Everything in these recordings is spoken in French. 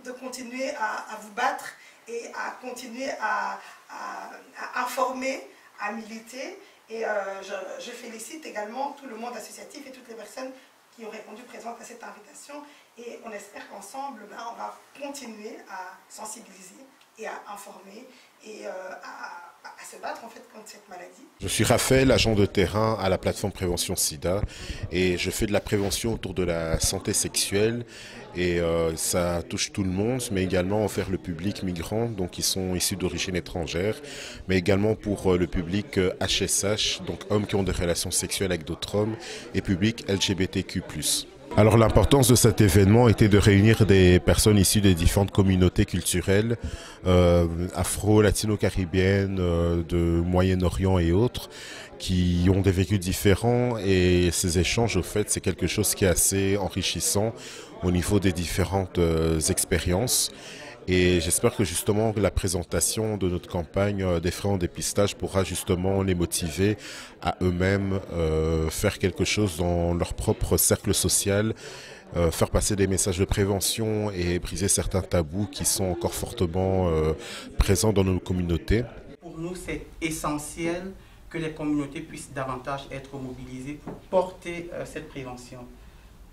De continuer à vous battre et à continuer à informer, à militer. Et je félicite également tout le monde associatif et toutes les personnes qui ont répondu présentes à cette invitation. Et on espère qu'ensemble, on va continuer à sensibiliser et à informer et à se battre en fait contre cette maladie. Je suis Raphaël, agent de terrain à la plateforme Prévention SIDA et je fais de la prévention autour de la santé sexuelle et ça touche tout le monde, mais également envers le public migrant, donc qui sont issus d'origine étrangère, mais également pour le public HSH, donc hommes qui ont des relations sexuelles avec d'autres hommes, et public LGBTQ+. Alors l'importance de cet événement était de réunir des personnes issues des différentes communautés culturelles, afro-latino-caribéennes, de Moyen-Orient et autres, qui ont des vécus différents, et ces échanges, au fait, c'est quelque chose qui est assez enrichissant au niveau des différentes expériences. Et j'espère que justement la présentation de notre campagne des frais en dépistage pourra justement les motiver à eux-mêmes faire quelque chose dans leur propre cercle social, faire passer des messages de prévention et briser certains tabous qui sont encore fortement présents dans nos communautés. Pour nous, c'est essentiel que les communautés puissent davantage être mobilisées pour porter cette prévention.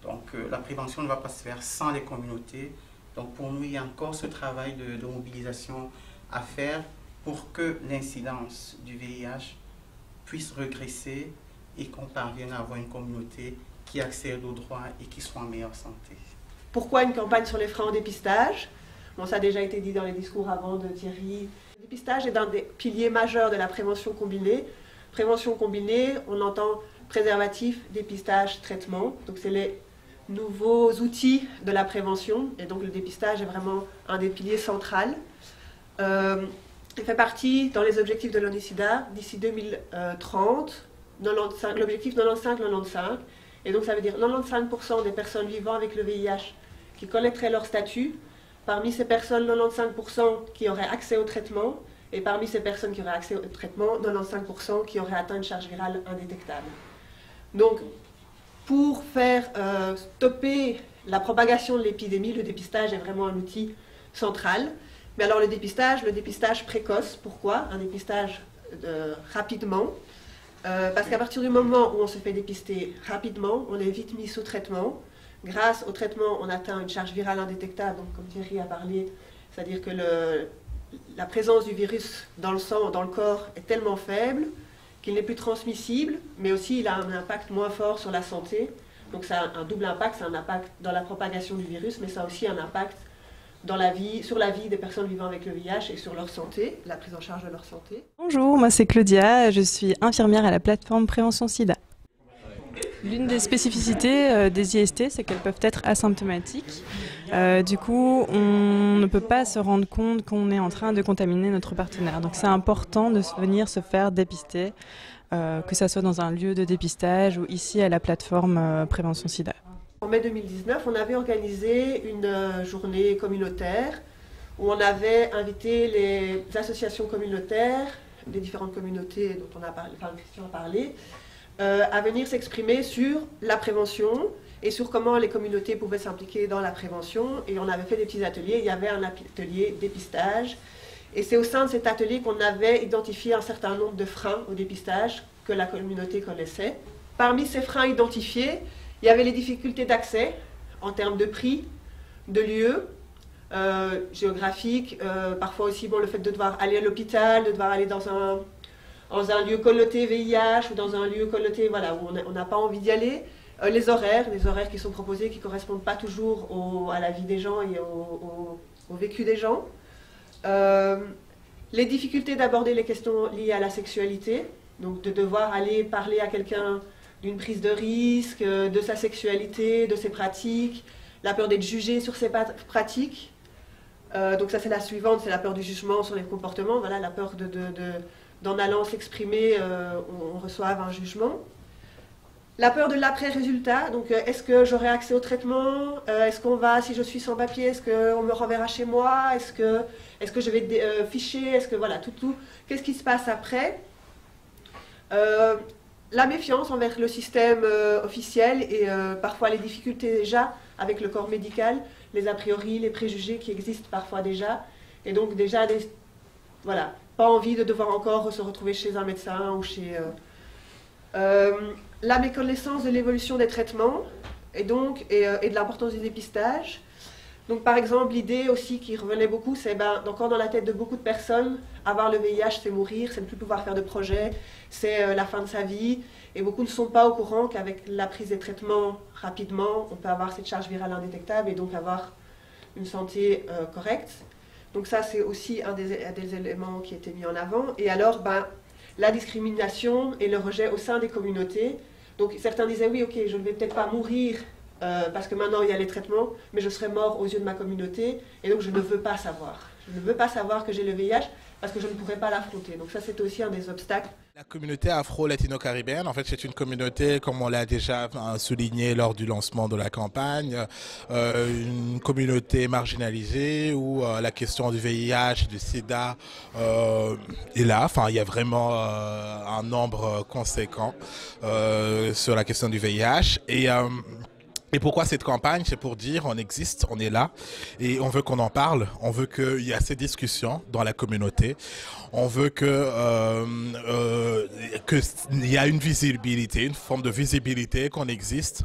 Donc la prévention ne va pas se faire sans les communautés. Donc pour nous, il y a encore ce travail de mobilisation à faire pour que l'incidence du VIH puisse regresser et qu'on parvienne à avoir une communauté qui accède aux droits et qui soit en meilleure santé. Pourquoi une campagne sur les frais en dépistage? Bon, ça a déjà été dit dans les discours avant de Thierry. Le dépistage est un des piliers majeurs de la prévention combinée. Prévention combinée, on entend préservatif, dépistage, traitement. Donc c'est les nouveaux outils de la prévention, et donc le dépistage est vraiment un des piliers centraux. Il fait partie dans les objectifs de l'ONU-SIDA d'ici 2030, l'objectif 95-95, et donc ça veut dire 95% des personnes vivant avec le VIH qui collecteraient leur statut, parmi ces personnes 95% qui auraient accès au traitement, et parmi ces personnes qui auraient accès au traitement, 95% qui auraient atteint une charge virale indétectable. Donc, pour faire stopper la propagation de l'épidémie, le dépistage est vraiment un outil central. Mais alors le dépistage précoce, pourquoi? Un dépistage rapidement. Parce qu'à partir du moment où on se fait dépister rapidement, on est vite mis sous traitement. Grâce au traitement, on atteint une charge virale indétectable, donc comme Thierry a parlé, c'est-à-dire que la présence du virus dans le sang, dans le corps, est tellement faible qu'il n'est plus transmissible, mais aussi il a un impact moins fort sur la santé. Donc ça a un double impact, c'est un impact dans la propagation du virus, mais ça a aussi un impact sur la vie des personnes vivant avec le VIH et sur leur santé, la prise en charge de leur santé. Bonjour, moi c'est Claudia, je suis infirmière à la plateforme Prévention SIDA. L'une des spécificités des IST, c'est qu'elles peuvent être asymptomatiques. Du coup, on ne peut pas se rendre compte qu'on est en train de contaminer notre partenaire. Donc c'est important de venir se faire dépister, que ce soit dans un lieu de dépistage ou ici à la plateforme Prévention SIDA. En mai 2019, on avait organisé une journée communautaire où on avait invité les associations communautaires, des différentes communautés dont Christian a parlé, à venir s'exprimer sur la prévention et sur comment les communautés pouvaient s'impliquer dans la prévention. Et on avait fait des petits ateliers, il y avait un atelier dépistage. Et c'est au sein de cet atelier qu'on avait identifié un certain nombre de freins au dépistage que la communauté connaissait. Parmi ces freins identifiés, il y avait les difficultés d'accès en termes de prix, de lieux, géographiques, parfois aussi le fait de devoir aller à l'hôpital, de devoir aller dans un lieu connoté VIH ou dans un lieu connoté où on n'a pas envie d'y aller. Les horaires qui sont proposés qui ne correspondent pas toujours à la vie des gens et au vécu des gens. Les difficultés d'aborder les questions liées à la sexualité, donc de devoir aller parler à quelqu'un d'une prise de risque, de sa sexualité, de ses pratiques, la peur d'être jugé sur ses pratiques. Donc ça c'est la suivante, c'est la peur du jugement sur les comportements, la peur d'en allant s'exprimer, on reçoive un jugement. La peur de l'après-résultat, donc est-ce que j'aurai accès au traitement, est-ce qu'on va, si je suis sans papier, est-ce qu'on me renverra chez moi, est-ce que je vais être fiché, est-ce que voilà, tout, qu'est-ce qui se passe après? La méfiance envers le système officiel et parfois les difficultés déjà avec le corps médical, les a priori, les préjugés qui existent parfois déjà, et donc déjà, voilà, pas envie de devoir encore se retrouver chez un médecin ou chez... la méconnaissance de l'évolution des traitements et de l'importance du dépistage. Donc par exemple, l'idée aussi qui revenait beaucoup, c'est encore dans la tête de beaucoup de personnes, avoir le VIH c'est mourir, c'est ne plus pouvoir faire de projet, c'est la fin de sa vie. Et beaucoup ne sont pas au courant qu'avec la prise des traitements rapidement, on peut avoir cette charge virale indétectable et donc avoir une santé correcte. Donc ça c'est aussi un des éléments qui a été mis en avant. Et alors, la discrimination et le rejet au sein des communautés. Donc certains disaient oui, ok, je ne vais peut-être pas mourir parce que maintenant il y a les traitements, mais je serai mort aux yeux de ma communauté et donc je ne veux pas savoir. Je ne veux pas savoir que j'ai le VIH parce que je ne pourrais pas l'affronter. Donc ça c'est aussi un des obstacles. La communauté afro-latino-caribéenne, en fait, c'est une communauté, comme on l'a déjà souligné lors du lancement de la campagne, une communauté marginalisée où la question du VIH, du sida est là. Enfin, il y a vraiment un nombre conséquent sur la question du VIH. Et pourquoi cette campagne? C'est pour dire on existe, on est là et on veut qu'on en parle, on veut qu'il y ait ces discussions dans la communauté, on veut qu'il y a une visibilité, une forme de visibilité qu'on existe,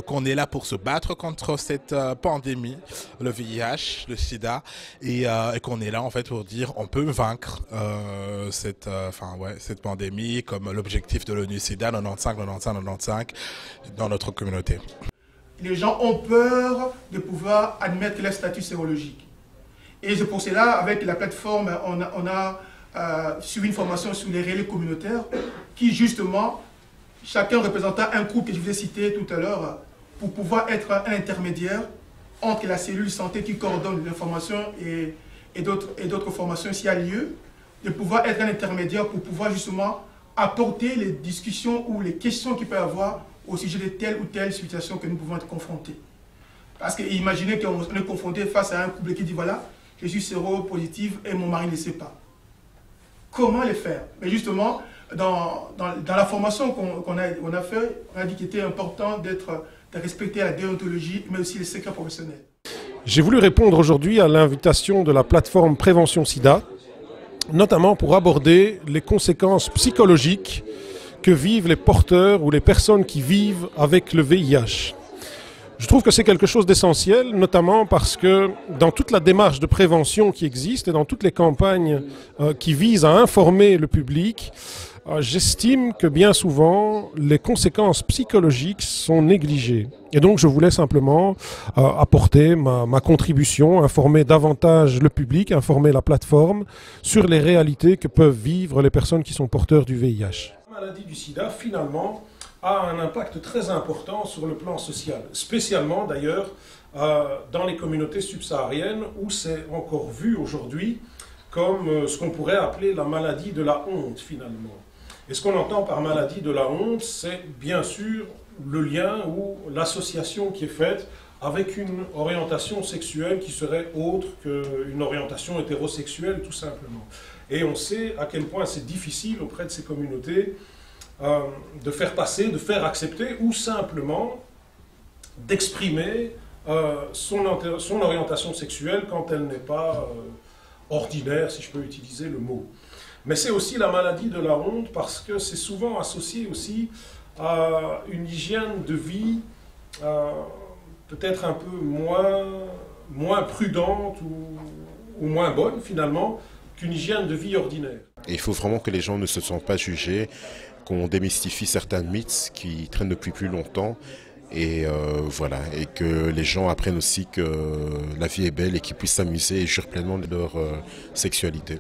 qu'on est là pour se battre contre cette pandémie, le VIH, le sida et qu'on est là en fait pour dire on peut vaincre cette pandémie comme l'objectif de l'ONU-SIDA 95 dans notre communauté. Les gens ont peur de pouvoir admettre leur statut sérologique. Et c'est pour cela, avec la plateforme, on a suivi une formation sur les relais communautaires qui, justement, chacun représentant un groupe que je vous ai cité tout à l'heure, pour pouvoir être un intermédiaire entre la cellule santé qui coordonne l'information et d'autres formations s'il y a lieu, de pouvoir être un intermédiaire pour pouvoir justement apporter les discussions ou les questions qu'il peut y avoir au sujet de telle ou telle situation que nous pouvons être confrontés. Parce que imaginez qu'on est confronté face à un couple qui dit voilà, je suis séropositive et mon mari ne le sait pas. Comment le faire? Mais justement, dans la formation qu'on a fait, on a dit qu'il était important de respecter la déontologie, mais aussi les secrets professionnels. J'ai voulu répondre aujourd'hui à l'invitation de la plateforme Prévention SIDA, notamment pour aborder les conséquences psychologiques que vivent les porteurs ou les personnes qui vivent avec le VIH. Je trouve que c'est quelque chose d'essentiel, notamment parce que dans toute la démarche de prévention qui existe et dans toutes les campagnes qui visent à informer le public, j'estime que bien souvent les conséquences psychologiques sont négligées. Et donc je voulais simplement apporter ma contribution, informer davantage le public, informer la plateforme sur les réalités que peuvent vivre les personnes qui sont porteurs du VIH. La maladie du sida, finalement, a un impact très important sur le plan social, spécialement d'ailleurs dans les communautés subsahariennes où c'est encore vu aujourd'hui comme ce qu'on pourrait appeler la maladie de la honte finalement. Et ce qu'on entend par maladie de la honte, c'est bien sûr le lien ou l'association qui est faite avec une orientation sexuelle qui serait autre qu'une orientation hétérosexuelle tout simplement. Et on sait à quel point c'est difficile auprès de ces communautés de faire passer, de faire accepter ou simplement d'exprimer son orientation sexuelle quand elle n'est pas ordinaire, si je peux utiliser le mot. Mais c'est aussi la maladie de la honte parce que c'est souvent associé aussi à une hygiène de vie peut-être un peu moins prudente ou moins bonne finalement qu'une hygiène de vie ordinaire. Et il faut vraiment que les gens ne se sentent pas jugés, qu'on démystifie certains mythes qui traînent depuis plus longtemps et voilà, et que les gens apprennent aussi que la vie est belle et qu'ils puissent s'amuser et jouir pleinement de leur sexualité.